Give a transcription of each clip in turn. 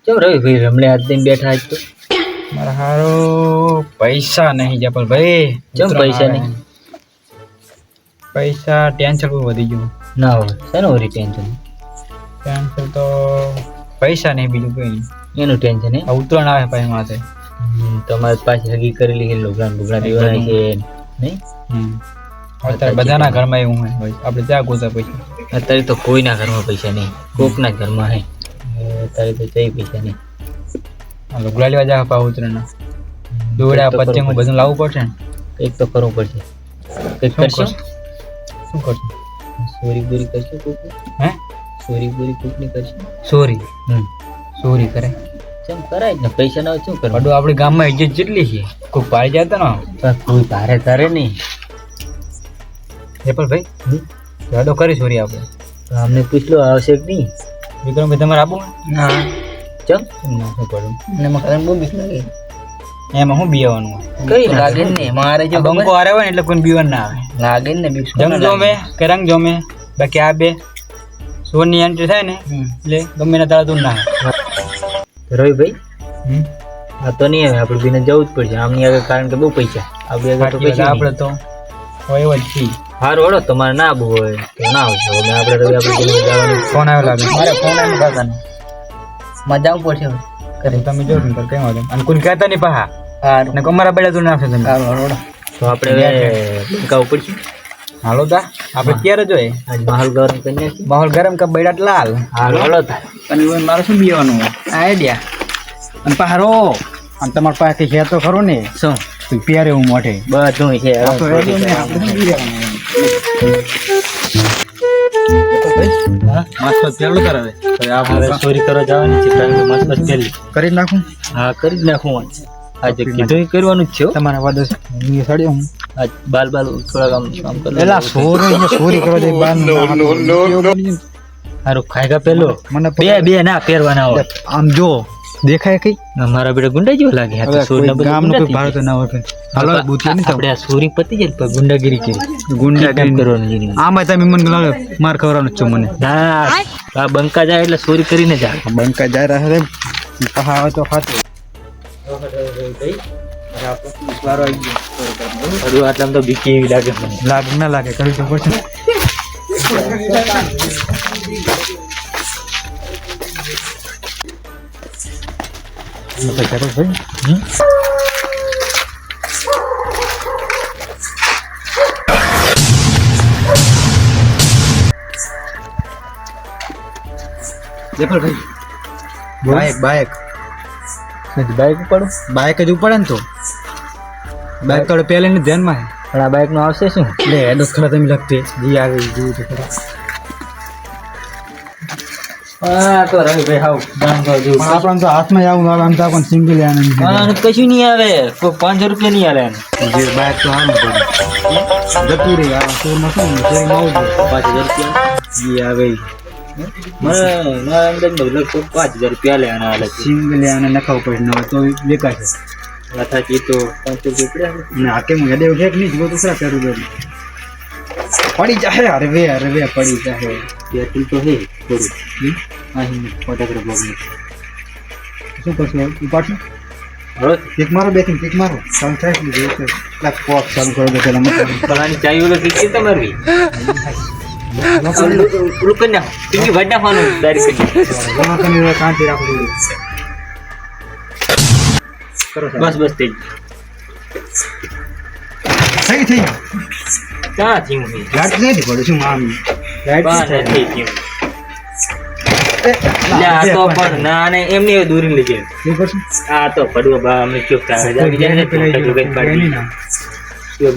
ચમ રવિ ભાઈ રમણે હાથ દઈને બેઠા આજ તો મારા હારો પૈસા નહીં જપલ ભાઈ. ચમ પૈસા નહીં? પૈસા ટેન્શન બહુ વધી ગયું. ના હોય શેનું વળી ટેન્શન? ટેન્શન તો પૈસા નહીં, બીજું કોઈ નહીં. એનું ટેન્શન હે? આ ઉતરાણ આવે ભાઈ માથે. તમારે પાછી હગી કરેલી છે, લુગડા દેવાના છે નહીં? અત્યારે બધાના ઘરમાં એવું હોય ભાઈ, આપણે ત્યાં ગોતા પૈસા. અત્યારે તો કોઈના ઘરમાં પૈસા નહીં, કોકના જ ઘરમાં હે. અત્યારે તો કઈ પૈસા નહીં. લુગડા લેવા જાય પા ઉતરાણના દોડા પચ્ચેમાં બધું લાવવું પડશે ને. કંઈક તો કરવું પડશે. કંઈક કરશું. શું કરશું? ચોરી બોરી કરશું કોક? હે? ચોરી બોરી કોકની કરશું? ચોરી? ચોરી કરે? ચમ કરાય જ ને, પૈસા ના હોય શું કરવું? બધું આપણી ગામમાં ઇજ્જત જેટલી છે, કોઈ પાડી જતો ને. કોઈ તારે તારે નહીં. એપલ ભાઈ યાદો કરી ચોરી આપણે. અમને પૂછ લો આવશે કે નહીં. વિક્રમ ભાઈ તમારે આપો? ના. ચમ નાખવું પડે ને મકાન બહુ બીક લાગે. એમાં શું બીવાનું હોય? કઈ લાગે ને મારે જો બંકો હારે હોય ને એટલે કોઈ બીવાનું ના આવે. લાગે ને બીક. જંગ જોમે કે રંગ જોમે, બાકી આ બે સોની એન્ટ્રી થાય ને એટલે ગમે ના તાળા દૂર ના આવે. રવિભાઈ આ તો નહીં આવે, આપણે બીને જવું જ પડશે આમની આગળ, કારણ કે બહુ પૈસા આપણે તો હોય એવા જ છીએ. સારું હળો, તમારે ના આવવું હોય તો ના આવશો. આપણે રવિ આપણે જવાનું. ફોન આવ્યો લાગે. મારે ફોન આવ્યો કાકાનો. મજા આવું પડશે કરે તમે જો ને કઈ વાંધો અને કોઈ કહેતા નહીં પહા. હા ને અમારા બેડા તો નાખે તમે. તો આપણે બંકાવું પડશે. હાલો તા આપણે ત્યારે જોઈએ આજ માહોલ ગરમ કરી નાખી. માહોલ ગરમ કે બેડા લાલ. હાલો હળો તા. અને મારે શું બીવાનું હોય આઈડિયા અને પહારો અને તમારા પાસે છે તો ખરો ને શું પ્યારે હું મોઢે બધું છે. ચોરી કરવા જવાની છે, મસ્ત પહેલી કરી નાખું. હા કરી જ નાખું. આજે કીધું કરવાનું જ છે. તમારા વાદો સડ્યો હું આજ બાલ થોડા કામ કરો. એલા ચોરી કરવા દે બાર સારું ખાયગા પેલો મને બે ના પહેરવાના હોય. આમ જો દેખાય કઈ મારા બેટા ગુંડા જેવો લાગે. ગામનો કોઈ ભારત ના હોય. હાલો બુદ્ધિ નહીં આપણે આ ચોરી પતી જાય પછી ગુંડાગીરી કરી. ગુંડાગીરી કરવાની આમાં તમે મને માર ખવડાવવાનો છો મને. ના આ બંકા જાય એટલે ચોરી કરીને જાય. બંકા જાય રહે પહા આવે તો ખાતું. આટલા તો બીક એવી લાગે મને. લાગે ના લાગે કરી તો પડશે. બાઈક ઉપાડો. બાઈક જ ઉપાડે ને તો બાઈક તો પેલે ને ધ્યાનમાં હે. પણ આ બાઈક નું આવશે શું? લે એડો ખરા તમે લગતે જી આવે જોવું તો ખરા. હા તો રવિભાઈ હાવ દાન ભાવ જેવું. આપણને તો હાથમાં આવું આવે આમ તો આપણને સિંગલ આનંદ. હા કશું નહીં આવે. કોઈ 500 રૂપિયા નહીં આવે. જે બાઈક તો આમ જતું રહી આ શોરમાં શું શેરમાં આવું 5000 રૂપિયા જી આવે મારા અંદાજમાં લગભગ 5000 રૂપિયા લે આના હાલે. સિંગલ આને નખાવું પડે ન હોય તો દેખાય છે. અથાથી તો 500 રૂપિયા ને આ કેમ હેડે ઉઠે કે નહીં જો તો શું કરું દઉં પડી જાય. અરે વે પડી જાય. પેટ્રોલ તો હે થોડું. અહીં ફટાકડા બોગ શું કરશું ઉપાડશું? હવે કિક મારો બે કિક મારો સાઉન્ડ થાય ને જે છે લાખ પોપ ચાલુ કરો દે પેલા મત પલાની ચાઈ ઓલો કીધી તમારી ઓલું કરી નાખો. ટીવી વાડ નાખવાનું ડાયરેક્ટ એમાં તમે કાંતિ રાખો કરો બસ થઈ ગયું ક્યાં થયું લાઈટ નથી પડે શું આમ લાઈટ થઈ ગયું. આ તો પણ ના ને એમની દૂરી લઈ જાય. શું કરશું? આ તો પડવો બા અમે ચોક જાગી જાય ને ચોક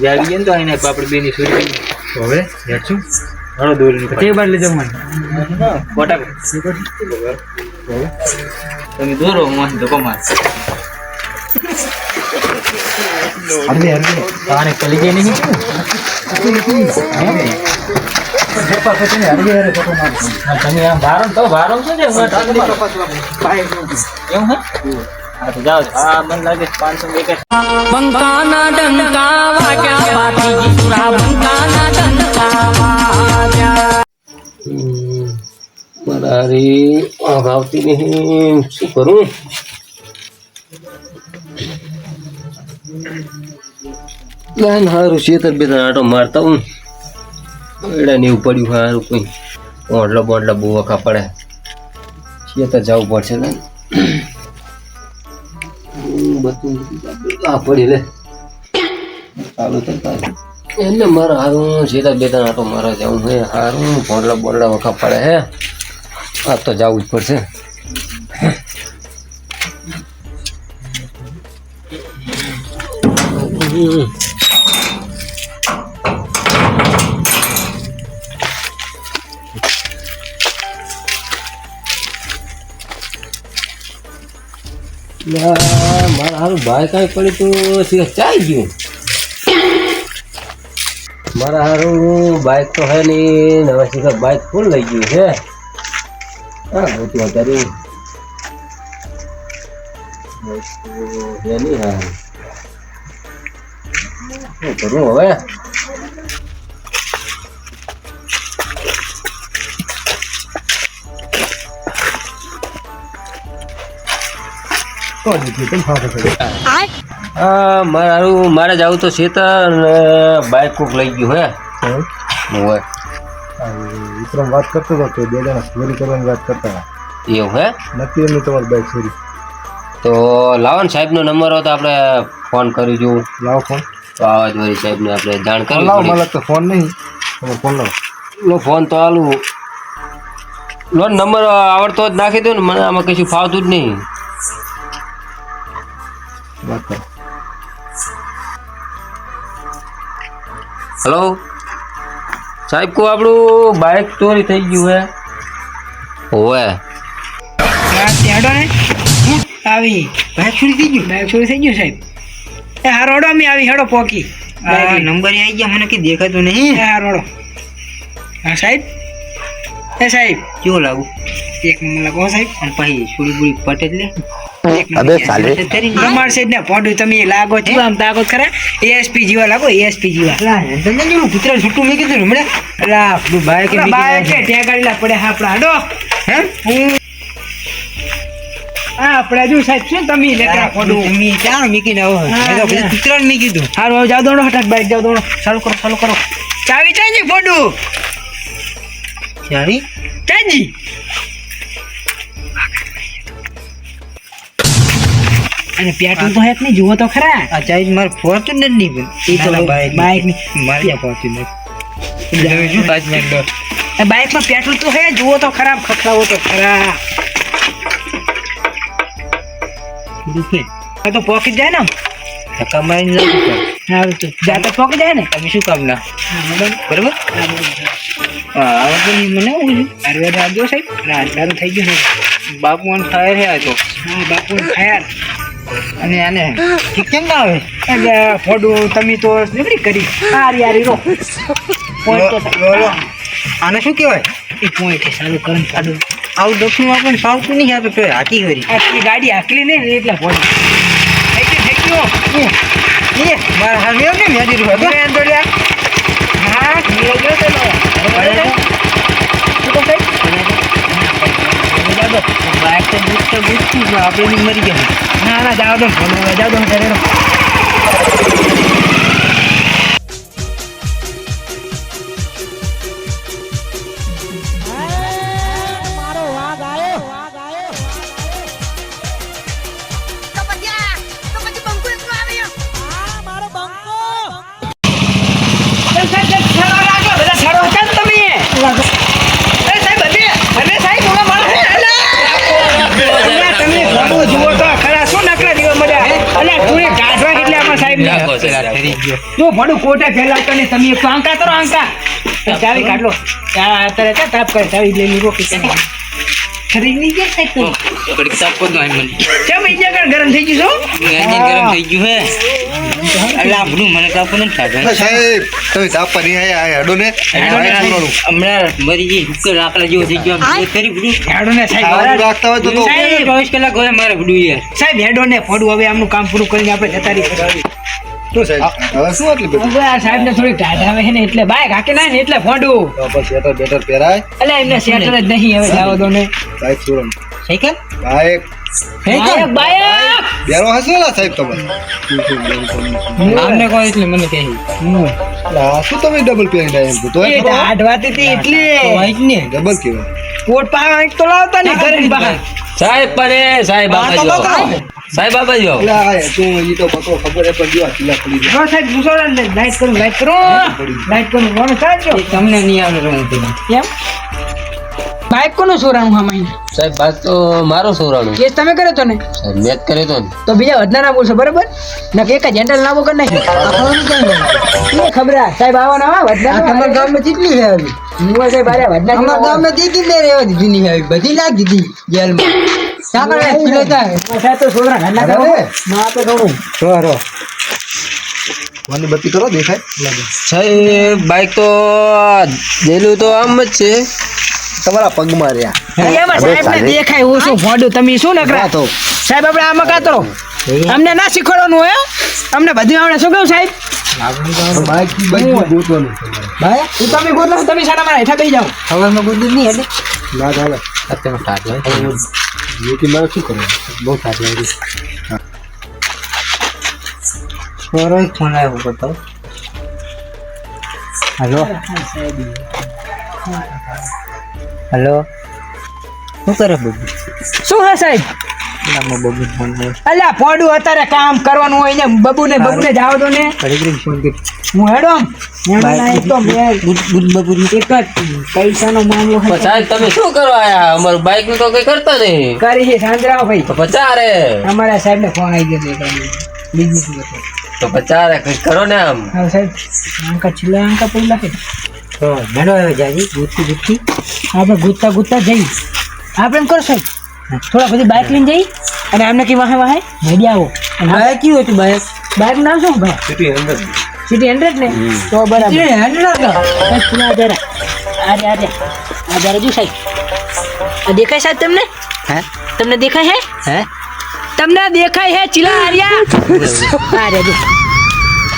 જાગી જાય ને તો એને આપણે બેની સુરી હવે હેડશું ઘણો દૂરી તે બાર લઈ જવું ફોટા તમે દોરો હું ધોકો માર તારે ચલી જાય નહીં તમે આમ ભારો તો ભારો છો ને એવું હે. હા તો જાઓ. હા મને લાગે 500 એક બંકાના ડંકા વાગ્યા પાટી સુરા બંકાના ડંકા વાગ્યા અરે ઊંઘ આવતી નહીં, શું કરું? સારું શેતર બે આટો મારતા હું એડા ને એવું પડ્યું સારું કોઈ ઓંડલા બોંડલા બહુ વખા પડે શેતર જવું પડશે ને બધું આ પડી લે ચાલુ થતા એટલે મારે હારું શેતર બે આટો મારા જવું હે હારું બોંડલા બોંડલા વખા પડે હે આ તો જવું જ પડશે. મારા હારું ભાઈ કાંઈ પડી તો સીધા ચાઈ ગયું. મારા હારું બાઇક તો હે નહીં હવે સીધા બાઇક ફૂલ લઈ ગયું છે. હા મોટી વધારે નહીં. હા શું કરું હવે? મારે જવું તો શેતર બાઇક કોક લઈ ગયું હે. હોય વિક્રમ વાત કરતો હતો તો બે જણા ચોરી કરવાની વાત કરતા હતા. એવું હે? નક્કી એમની તમારી બાઇક ચોરી. તો લાવો ને સાહેબનો નંબર હોય તો આપણે ફોન કરી જોઉં. લાવો ફોન. તો આવા જ વળી સાહેબને આપણે જાણ કરી લાવો. મને તો ફોન નહીં, તમે ફોન લાવો. લો ફોન તો આલું લો નંબર આવડતો જ નાખી દો ને મને આમાં કશું ફાવતું જ નહીં. વાત કરો. હલો સાહેબ કો આપણું બાઇક ચોરી થઈ ગયું હે. હોવે હેડો ને આવી બાઇક ચોરી થઈ ગયું. બાઇક ચોરી થઈ ગયું સાહેબ. એ હા રોડો અમે આવી હેડો પોકી નંબર આવી ગયા મને કઈ દેખાતું નહીં. એ હા રોડો. હા સાહેબ. એ સાહેબ કેવું લાગુ? એક નંબર લાગો સાહેબ. અને પછી છોડી બુડી પટે લે. અબે સાલે રમાડ છે ને પોડું તમે લાગો છો આમ તાકો ખરા. એએસપી જીવા લાગો. એએસપી જીવા તમને જેવું કૂતરા છૂટું મેં કીધું હમણે. અલા બાઇક કે ત્યાં ગાડીલા પડે હા આપણા હાડો હે હા આપણે જો સાહેબ શું તમે લેતા પોડું તમે ક્યાં મીકીને આવો કૂતરાને મી કીધું. હારું હવે જાવ દોડો હટાટ બાઇક જાવ દોડો. ચાલુ કરો. ચાવી ચાજી પોડું ચાવી ચાજી અને પેટ્રોલ તો હેત નહીં જુઓ તો ખરા. આ ચાર્જ મારે ફોર્ચ્યુનર નહીં પણ એ તો બાઇક ની મારી ફોર્ચ્યુનર શું કાચ નાખ દો. બાઇકમાં પેટ્રોલ તો હે જુઓ તો ખરાબ ખખડાવો તો ખરા. તો પોકેટ જાય ને ધક્કા મારીને સારું તો જાતા પોકેટ જાય ને તમે શું કામ ના બરોબર. હા મને આયુર્વેદ આપજો સાહેબ. સારું થઈ ગયું સાહેબ. બાપુ ઠાયર હે આ તો. હા બાપુ ઠાયર અને આને ઠીક કેમ ના આવે એટલે ફોડું તમે તો નીકળી કરી હારી રો આને શું કહેવાય? એ પોઈન્ટ ચાલુ કરીને કાઢું આવું દક્ષિણમાં પણ ફાવતું નહીં આપે તો હાકી કરી આટલી ગાડી હાકલી નહીં એટલે ફોડું થઈ ગયો. મારા હાલ મેં ને મેદી રહ્યો હતો હા ગયો બાઇક તો બુક આપણે મરી ગયા. ના જાવ દો ઘરે જો ભડું કોટા ફેલાવતો ને તમે એક આંકા કરો આંકા ચાવી કાઢલો અત્યારે તાપ કરે ચાવી લઈ રોકી ખરીદ નહીં ગયા સાહેબ તો કડીક તાપ કોદ આઈ મને કેમ ઇન્જિન ગરમ થઈ ગયું છો ઇન્જિન ગરમ થઈ ગયું હે અલા ભડું મને તાપ ન થાય સાહેબ તમે તાપ પર નહીં આયા હેડો ને હમણાં મરી ગઈ હુક્કર લાકડા જેવો થઈ ગયો ફરી ભડું હેડો ને સાહેબ રાખતા હોય તો 24 કલાક હોય મારે ભડું યાર સાહેબ હેડો ને ફોડું હવે આમનું કામ પૂરું કરીને આપણે જતા રહી શું સાહેબ હવે શું આટલી બધી હવે આ સાહેબને થોડી ટાઢ આવે છે ને એટલે બાઈક હાકે ના ને એટલે ફોંડું તો પછી સ્વેટર બેટર પહેરાય એટલે એમને સેટર જ નહીં હવે જાવ દો ને બાઈક છોડો સાયકલ બાઈક બાઈક બાઈક બેરો હશે ને સાહેબ તમે આમને કોઈ એટલે મને કહે આ શું તમે ડબલ પહેરી રહ્યા તો એ ટાઢ વાતી હતી એટલે વાઈક ને ડબલ કેવાય કોટ પાવા તો લાવતા ને ઘરે ની બહાર સાહેબ પડે સાહેબ બાબા જો સાહેબ બાબા જો એટલે આ તું ઈ તો પતો ખબર હે પણ જો કિલ્લા પડી જાય જો સાહેબ ગુસ્સો ને લાઈટ કરું કોણ સાહેબ તમને નહીં આવડે એમ બાઈક કોનું સોરાણું હા મહિને સાહેબ બાત તો મારો સોરાણું કેસ તમે કર્યો તો ને સાહેબ મેચ કરે તો ને તો બીજા વધના ના બોલશો બરોબર ને એક જ હેન્ડલ ના વગર નહીં એ ખબર આ સાહેબ આવવાના હા વધના તમારા ગામમાં કેટલી છે આવી હું સાહેબ આરે વધના અમારા ગામમાં દીધી મે રહેવા દીધી નહીં આવી બધી નાખ દીધી જેલમાં સાકર કિલો થાય સાહેબ તો સોરા ઘરના કરો ના તો થોડું રો વાની બત્તી કરો દેખાય સાહેબ બાઈક તો જેલું તો આમ જ છે તમારા પગમાં રહ્યા એમાં સાહેબ ને દેખાય હું શું ફોડું તમે શું નકરા તો સાહેબ આપણે આમાં કાતરો અમને ના શીખવાડવાનું હોય અમને બધું આવડે શું કહું સાહેબ બાઈક થી બાઈક ગોતવાનું ભાઈ તું તમે ગોતલો તમે સાડા મારા હેઠા બેસી જાઓ હવામાં ગોતું નહીં એટલે ના ચાલે અત્યારે ટાટ હોય યુટી મારે શું કરવાનું બહુ ટાટ લાગી છોરો ફોન આવ્યો કરતો હેલો હેલો શું કરે બબુ શું હે સાહેબ બબુ ફોન અલ્યા ફોડું અત્યારે કામ કરવાનું હોય ને બબુને જાવ દો ને ફોન કરી હું હેડો એક તો એક જ પૈસાનો મામલો પણ સાહેબ તમે શું કરવા આયા અમારું બાઈક નું તો કઈ કરતા નહીં કરી છે સાંજરાઓ ભાઈ તો પચારે અમારા સાહેબ ને ફોન આવી ગયો બિઝનેસ તો પચારે કઈ કરો ને આમ હા સાહેબ અંકા છેલ્લા અંકા પહેલા કે તો મેડો આવ્યો જાજી ગુત્તી આપણે ગુત્તા જઈ આપણે એમ કરો સાહેબ થોડા બધી બાઇક લઈને જઈ અને આમને કી વાહે મેડી આવો બાઇક કયું હતું બાઇક નામ શું ભાઈ સિટી 100 ને તો બરાબર સિટી 100 આ જરા જો સાહેબ આ દેખાય સાહેબ તમને હે તમને દેખાય હે તમને દેખાય હે ચીલા આર્યા આ રે જો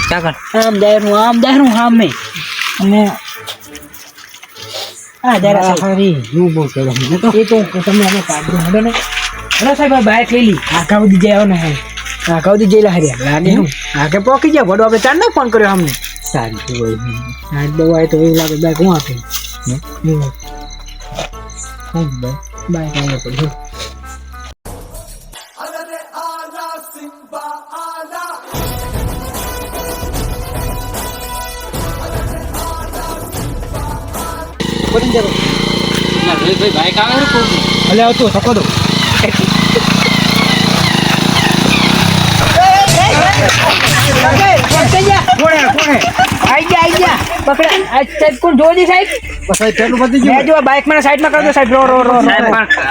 કાકા આમ દાયરું આમ મે અને આ જરા સારી હું બોલ કે એ તો તમને અમે કાઢી હડો ને હડો સાહેબ બાઇક લઈ લી આખા ઉડી જાય ને આખા ઉડી જઈલા હરિયા લાગે હું આકે પોકી જાય વડો આપણે ચાર ને ફોન કર્યો અમને સારી હોય આ દવા તો એવું લાગે બાઇક હું આપે બાઇક આવે તો ભાઈ બાઈક આવે ને અલે આવતો થકો દો કોણ જોજી સાહેબ પેલું બધી ગયું જો બાઇક મને સાઈડમાં કરી દો સાહેબ રો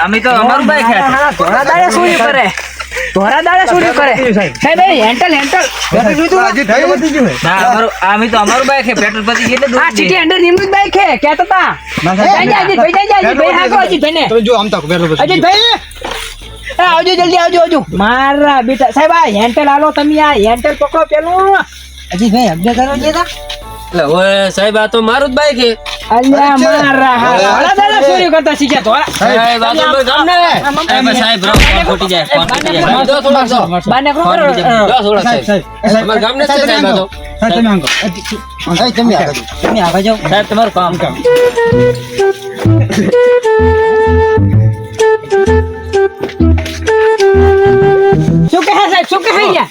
અમે તો અમારું બાઈક હે ધોરા દાડા શું કરે સાહેબ હેન્ટલ આજે થયું બધી ગયું ના અમે તો અમારું બાઈક હે પેટ્રોલ પતી ગયું એટલે આ સિટી અંડર નિમૃત બાઇક હે કહેતો તા ભાઈ હાકો અજીત ભાઈ ને તો જો આમ તક પેલું બધી અજીત ભાઈ આવજો જલ્દી આવજો મારા બેટા સાહેબ આ હેન્ટલ આલો તમે આ હેન્ટલ પકડો પેલું અજીત ભાઈ અબજે કરો દેતા એટલે ઓય સાહેબ આ તો મારું જ બાઈક હે અલ્યા મારા હાડા દાડા ચોરી કરતા શીખ્યા તો સાહેબ આ તો મારું ગામ ને સાહેબ ફોન ખોટી જાય ફોન ખોટી જાય જો થોડા જો બાને કરો જો થોડા સાહેબ અમારા ગામ ને છે સાહેબ આ તો તમે આંકો તમે આગળ જાઓ સાહેબ તમારું કામ શું કહે સાહેબ શું કહે યાર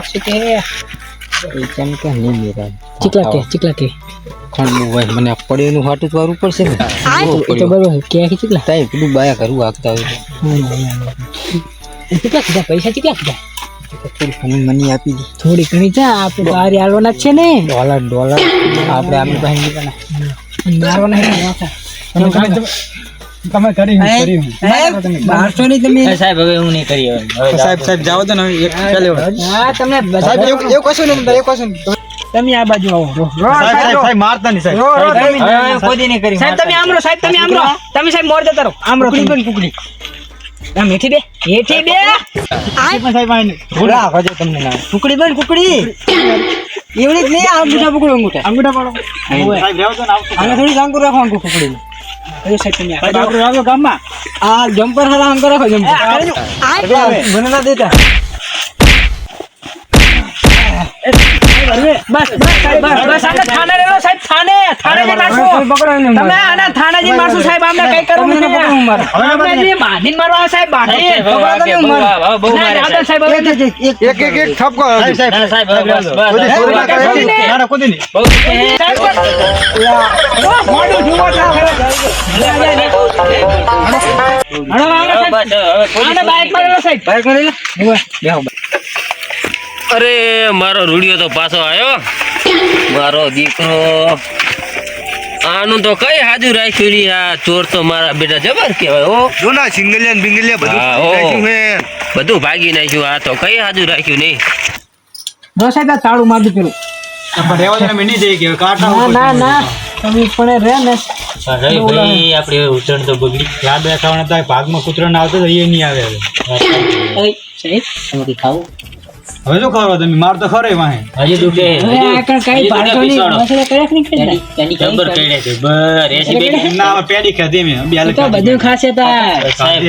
શું કહે ચીકલા કે મને પડેનું હાટું વારું પડશે ને એ તો બરોબર કે ચીકલા તાઈ પેલું બાયા ઘરું આગતા હોય ચીકલા કીધા પૈસા ચીકલા કીધા થોડી મની આપી દી થોડી ઘણી છે આપણે બારી આલવાના જ છે ને ડોલર આપણે આપણી પાસે મારવાના તમે કરી બારસો ની તમે સાહેબ હવે હું નહીં કરી હવે સાહેબ જાઓ તો ને એક ચાલે હા તમને સાહેબ એવું કશું નહીં તમે આ બાજુ આવો સાહેબ મારતા નહીં સાહેબ કોઈ નહીં કરી સાહેબ તમે આમરો તમે સાહેબ મોર જતા રહો આમરો કુકડી મીઠી બે રાખો જો તમને ના કુકડી બન કુકડી એવડી જ નહીં અંગૂઠા પકડો અંગૂઠા પાડો સાહેબ રહેવા દો ને આવતો આને થોડી અંકુર રાખો અંકુર કુકડી અરે સાહેબ તમે આપણે આવ્યો ગામમાં આ જમ્પર હારા અંકુર રાખો જમ્પર મને ના દેતા બસ આને થાને રેલો સાહેબ થાને જે મારશું તમે આના થાને જે મારશું સાહેબ આમને કઈ કરવું નહીં આપણે જે બાંધીને મારવા સાહેબ બાંધીને બહુ મારે સાહેબ એક ઠપકો સાહેબ ના ના કોઈ નહીં મોઢું જુઓ બાઈક મારેલો સાહેબ બાઈક મારેલો બેહો અરે મારો રૂડિયો તો પાછો આવ્યો મારો દીકરો આનું તો કઈ હાજુ રાખ્યું નહીં આ ચોર તો મારા બેટા જબર કહેવાય હો જો ના સિંગલિયા બિંગલિયા બધું હા, હો. રાખ્યું હે. બધું ભાગી નાખ્યું આ તો કઈ હાજુ રાખ્યું નહીં દો સાહેબ આ તાળું મારી પેલું પણ રહેવા દો ને, અમે નહીં જઈએ કે કાંટા ઉપર ના તમે પણ રે ને ભાઈ આપણે ઉતરણ તો બગડી યાદ રાખવાના હતા ભાગમાં કૂતરો ના આવતો તો એ નહીં આવે હવે સાહેબ તમે ખાવું હવે શું ખબર તમે માર તો ખરે વાહે હજી દુખે હવે આ કઈ ભાડો નહીં મસાલા કર્યા નહીં કરી જબર કઈડે છે બર એસી બેસી ના અમે પેડી ખાધી મેં બે હાલ તો બધું ખાશે તા સાહેબ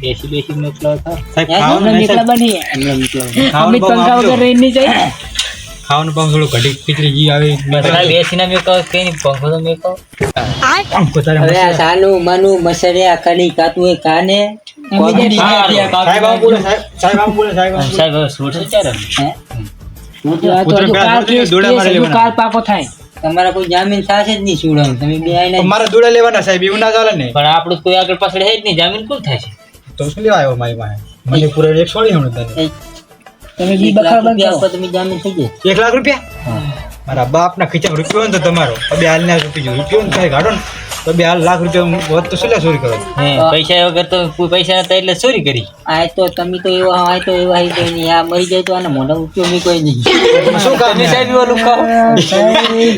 એસી બેસી મોકલો હતા સાહેબ ખાવાનું નહીં, નીકળા સાહેબ. બની ખાવાનું અમિત પંખા વગર રહી નહીં જાય ખાવાનું પામ થોડું ઘડી ખીચડી જી આવે સાહેબ એસી ના મેં કહો કઈ નહીં પંખો તો મેં કહો હવે આ સાનું મનું મસરિયા કડી કાતું એ કાને સાહેબ આમ બોલે સાહેબ આમ બોલે સાહેબ આમ બોલે. સાહેબ હવે છોડ છે ચાર કૂતરો પેલા દોડા મારી લેવાના. કાલ પાકો થાય તમારા કોઈ જામીન થશે જ નહીં સુડમ તમે બે આઈને પણ મારા દોડા લેવાના સાહેબ એવું ના ચાલે ને પણ આપણું કોઈ આગળ પાછળ હે જ નહીં જામીન કોણ થાય છે તો શું લેવા આવ્યો મારી પાસે મને પૂરા એક છોડી હમણાં તને તમે બી બખાર બંધ કરો તમે જામીન થઈ જાય 1 લાખ રૂપિયા મારા બાપના ખીચામાં રૂપિયો હોય ને તો તમારો તો બે હાલ ના રૂપિયો રૂપિયો ને થાય ગાડો ને તો બે હાલ લાખ રૂપિયા હોત તો શું લે ચોરી કરો હે પૈસા વગર તો કોઈ પૈસા નતા એટલે ચોરી કરી આ તો તમે તો એવા આ તો એવા હઈ ગઈ નહીં આ મરી જાય તો આને મોઢા ઉપયોગ મી કોઈ નહીં શું કામ તમે સાહેબ એવા લુકા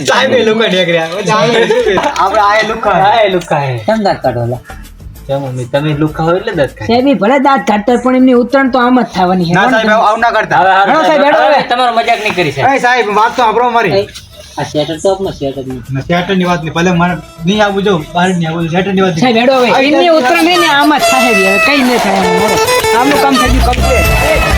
સાહેબ એ લોકો ઢેકર્યા આપણે આ લુકા હા લુકા હે કેમ દાંત કાઢોલા મમ્મી તમે લુકા હોય એટલે દત ખાય સાહેબ ઈ ભલે દાંત કાઢતા પણ એમની ઉતરણ તો આમ જ થવાની ના સાહેબ આવું ના કરતા હવે હેડો સાહેબ, હેડો હવે. તમારો મજાક નહીં કરી સાહેબ એ સાહેબ વાત તો આપણો મારી આ શેટર તો આપનો શેટર નહીં શેટર ની વાત નહીં ભલે મારે નહીં આવું જો બહાર નહીં આવું શેટર ની વાત સાહેબ હેડો હવે એમની ઉતરણ હે ને આમ જ થાય હવે કઈ નહીં થાય આમનું કામ થઈ ગયું કમ્પ્લીટ